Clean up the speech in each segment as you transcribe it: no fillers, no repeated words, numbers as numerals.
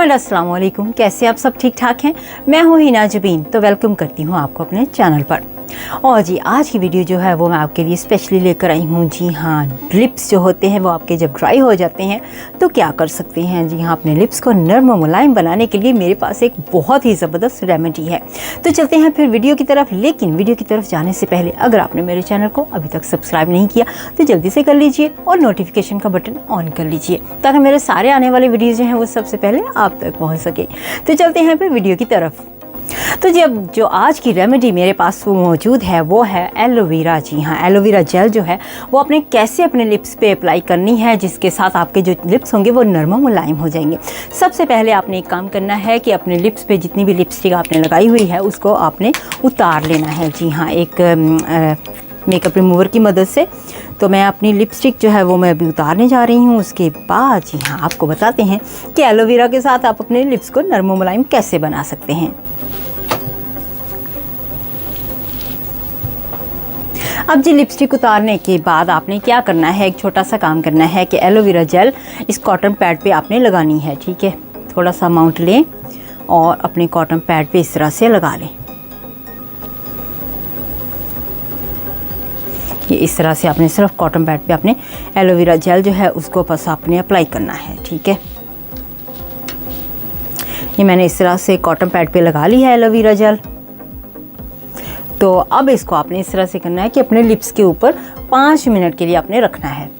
And अस्सलाम वालेकुम। कैसे आप सब ठीक ठाक हैं? मैं हूँ हिना जबीन, तो वेलकम करती हूँ आपको अपने चैनल पर। और जी आज की वीडियो जो है वो मैं आपके लिए स्पेशली लेकर आई हूँ। जी हाँ, लिप्स जो होते हैं वो आपके जब ड्राई हो जाते हैं तो क्या कर सकते हैं। जी हाँ, अपने लिप्स को नर्म और मुलायम बनाने के लिए मेरे पास एक बहुत ही ज़बरदस्त रेमेडी है। तो चलते हैं फिर वीडियो की तरफ। लेकिन वीडियो की तरफ जाने से पहले अगर आपने मेरे चैनल को अभी तक सब्सक्राइब नहीं किया तो जल्दी से कर लीजिए और नोटिफिकेशन का बटन ऑन कर लीजिए ताकि मेरे सारे आने वाले वीडियोज़ जो हैं वो सबसे पहले आप तक पहुँच सके। तो चलते हैं फिर वीडियो की तरफ। तो जी अब जो आज की रेमेडी मेरे पास वो मौजूद है वो है एलोवेरा। जी हाँ, एलोवेरा जेल जो है वो आपने कैसे अपने लिप्स पे अप्लाई करनी है जिसके साथ आपके जो लिप्स होंगे वो नरम और मुलायम हो जाएंगे। सबसे पहले आपने एक काम करना है कि अपने लिप्स पे जितनी भी लिपस्टिक आपने लगाई हुई है उसको आपने उतार लेना है। जी हाँ, एक मेकअप रिमूवर की मदद से। तो मैं अपनी लिपस्टिक जो है वो मैं अभी उतारने जा रही हूँ। उसके बाद जी हाँ आपको बताते हैं कि एलोवेरा के साथ आप अपने लिप्स को नरम और मुलायम कैसे बना सकते हैं। अब जी लिपस्टिक उतारने के बाद आपने क्या करना है, एक छोटा सा काम करना है कि एलोवेरा जेल इस कॉटन पैड पे आपने लगानी है। ठीक है, थोड़ा सा अमाउंट लें और अपने कॉटन पैड पे इस तरह से लगा लें। ये इस तरह से आपने सिर्फ कॉटन पैड पे अपने एलोवेरा जेल जो है उसको बस आपने अप्लाई करना है। ठीक है, ये मैंने इस तरह से कॉटन पैड पे लगा ली है एलोवेरा जेल। तो अब इसको आपने इस तरह से करना है कि अपने लिप्स के ऊपर 5 मिनट के लिए आपने रखना है।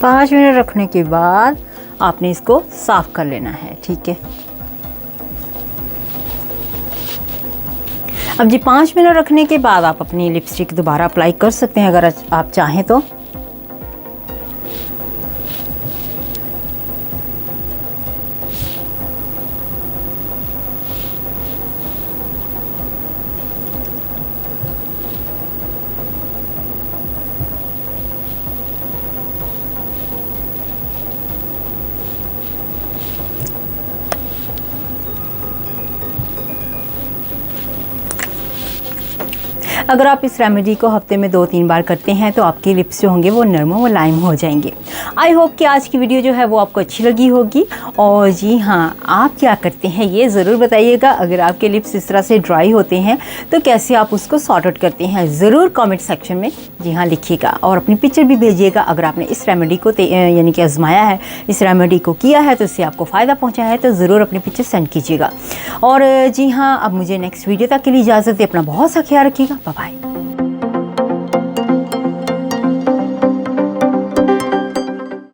पाँच मिनट रखने के बाद आपने इसको साफ कर लेना है। ठीक है, अब जी 5 मिनट रखने के बाद आप अपनी लिपस्टिक दोबारा अप्लाई कर सकते हैं अगर आप चाहें तो। अगर आप इस रेमेडी को हफ्ते में 2-3 बार करते हैं तो आपके लिप्स जो होंगे वो नरम और मुलायम हो जाएंगे। आई होप कि आज की वीडियो जो है वो आपको अच्छी लगी होगी। और जी हाँ, आप क्या करते हैं ये ज़रूर बताइएगा। अगर आपके लिप्स इस तरह से ड्राई होते हैं तो कैसे आप उसको सॉर्ट आउट करते हैं ज़रूर कमेंट सेक्शन में जी हाँ लिखिएगा और अपनी पिक्चर भी भेजिएगा। अगर आपने इस रेमेडी को यानी कि आजमाया है, इस रेमेडी को किया है तो इससे आपको फ़ायदा पहुँचा है तो ज़रूर अपनी पिक्चर सेंड कीजिएगा। और जी हाँ, अब मुझे नेक्स्ट वीडियो तक के लिए इजाज़त दें। अपना बहुत सा ख्याल रखिएगा। बाय।